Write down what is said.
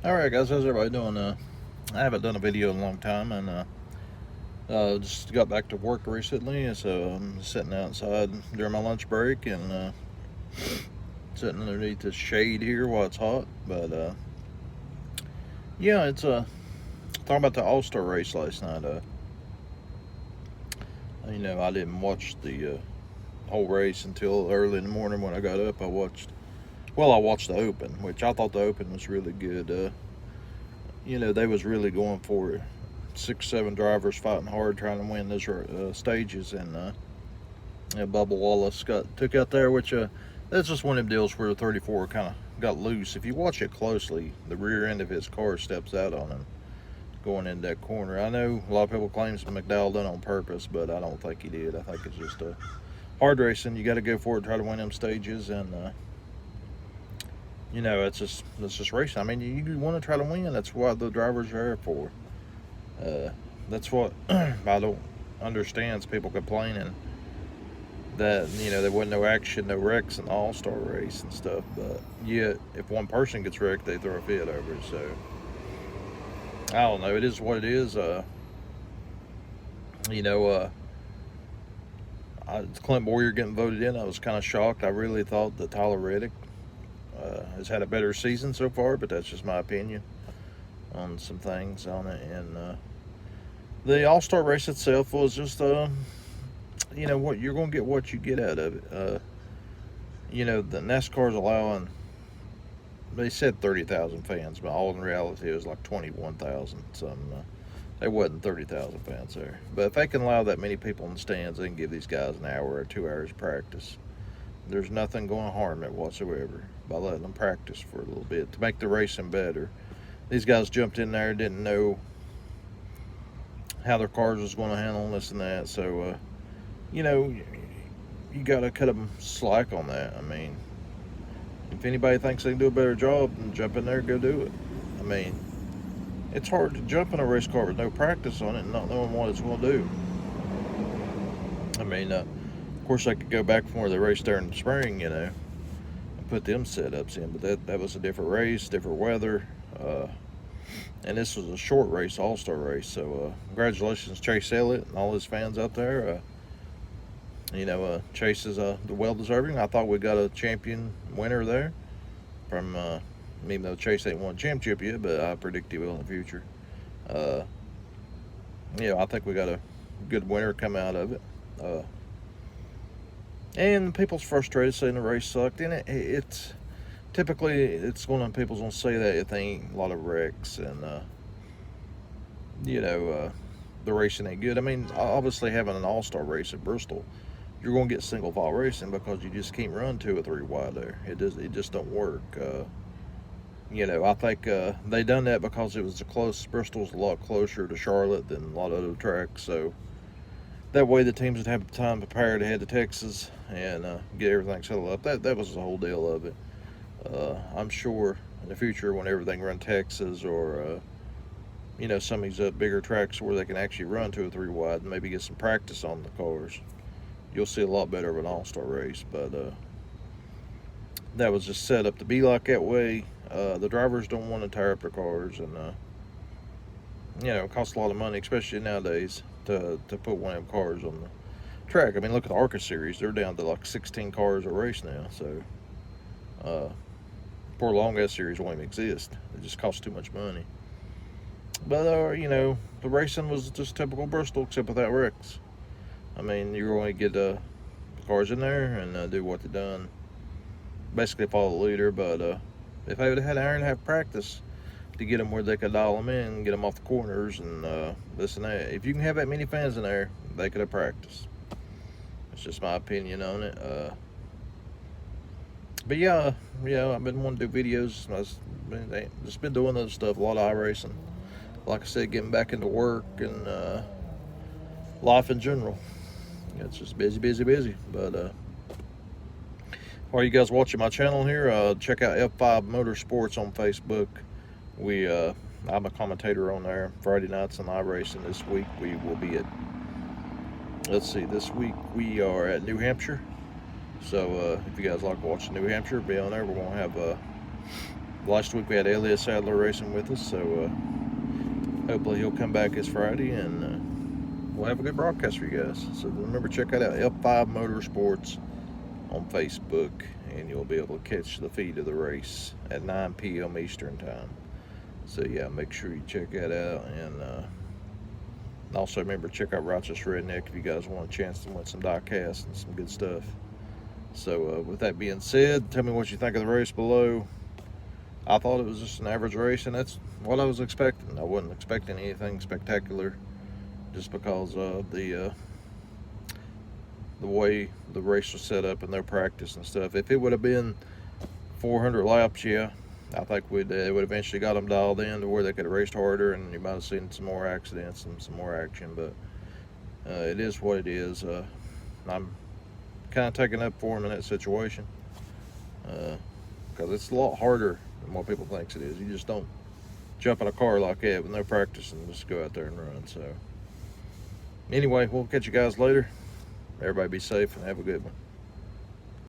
Alright guys, how's everybody doing? I haven't done a video in a long time, and just got back to work recently, so I'm sitting outside during my lunch break and sitting underneath this shade here while it's hot. But yeah, it's talking about the All-Star race last night. I didn't watch the whole race until early in the morning when I got up. I watched the Open, which I thought the Open was really good. They was really going for it. 6, 7 drivers fighting hard trying to win those stages, and Bubba Wallace got took out there, which that's just one of them deals where the 34 kind of got loose. If you watch it closely, the rear end of his car steps out on him going in that corner. I know a lot of people claim McDowell done on purpose, but I don't think he did. I think it's just hard racing. You got to go for it, try to win them stages, and it's just racing. I mean, you want to try to win. That's what the drivers are here for. Uh, that's what I don't understand. Is people complaining that there wasn't no action, no wrecks in the All Star race and stuff. But yet, if one person gets wrecked, they throw a fit over it. So I don't know. It is what it is. You know, uh, Clint Boyer getting voted in. I was kind of shocked. I really thought that Tyler Reddick has had a better season so far, but that's just my opinion on some things on it. And the All Star race itself was just, what you're going to get, what you get out of it. The NASCAR's allowing. They said 30,000 fans, but all in reality it was like 21,000 something. There wasn't 30,000 fans there. But if they can allow that many people in the stands, they can give these guys an hour or 2 hours of practice. There's nothing going to harm it whatsoever by letting them practice for a little bit to make the racing better. These guys jumped in there, didn't know how their cars was going to handle this and that. So, you know, you got to cut them slack on that. I mean, if anybody thinks they can do a better job, then jump in there, go do it. I mean, it's hard to jump in a race car with no practice on it and not knowing what it's going to do. I mean, of course, I could go back from where they raced there in the spring, and put them setups in, but that was a different race, different weather. And this was a short race, All-Star race. So congratulations, Chase Elliott and all his fans out there. Chase is the well-deserving. I thought we got a champion winner there from, even though Chase ain't won a championship yet, but I predict he will in the future. Uh, I think we got a good winner come out of it. And people's frustrated saying the race sucked, and it's typically people's gonna say that if they ain't a lot of wrecks and the racing ain't good. I mean, obviously having an all-star race at Bristol, you're gonna get single file racing because you just can't run 2 or 3 wide there. It just don't work. I think they done that because it was Bristol's a lot closer to Charlotte than a lot of other tracks, so that way the teams would have time to prepare to head to Texas and get everything settled up. That was the whole deal of it. I'm sure in the future, whenever they can run Texas or some of these bigger tracks where they can actually run 2 or 3 wide and maybe get some practice on the cars, you'll see a lot better of an all-star race. But that was just set up to be like that way. The drivers don't want to tear up their cars, and it costs a lot of money, especially nowadays, to put one of them cars on the track. I mean, look at the ARCA series; they're down to like 16 cars a race now. So, poor long ass series won't even exist. It just costs too much money. But the racing was just typical Bristol, except without wrecks. I mean, you're going to get the cars in there and do what they've done, basically follow the leader. But if they would have had an hour and a half practice to get them where they could dial them in, get them off the corners and this and that. If you can have that many fans in there, they could have practiced. It's just my opinion on it. But yeah, I've been wanting to do videos. I've just been doing other stuff, a lot of iRacing. Like I said, getting back into work and life in general. It's just busy, busy, busy. But while you guys watching my channel here, check out F5 Motorsports on Facebook. I'm a commentator on there Friday nights on iRacing. This week we will be at, this week we are at New Hampshire. So if you guys like watching New Hampshire, be on there. We're going to have last week we had Elliott Sadler racing with us, so hopefully he'll come back this Friday, and we'll have a good broadcast for you guys. So remember, check that out, F5 Motorsports on Facebook, and you'll be able to catch the feed of the race at 9 p.m. Eastern time. So yeah, make sure you check that out, and also remember, check out Righteous Redneck if you guys want a chance to win some die-cast and some good stuff. So with that being said, tell me what you think of the race below. I thought it was just an average race, and that's what I was expecting. I wasn't expecting anything spectacular, just because of the way the race was set up and their practice and stuff. If it would have been 400 laps, yeah, I think they would eventually got them dialed in to where they could have raced harder, and you might have seen some more accidents and some more action. But it is what it is. I'm kind of taking up for them in that situation, because it's a lot harder than what people think it is. You just don't jump in a car like that with no practice and just go out there and run. So anyway, we'll catch you guys later. Everybody be safe and have a good one.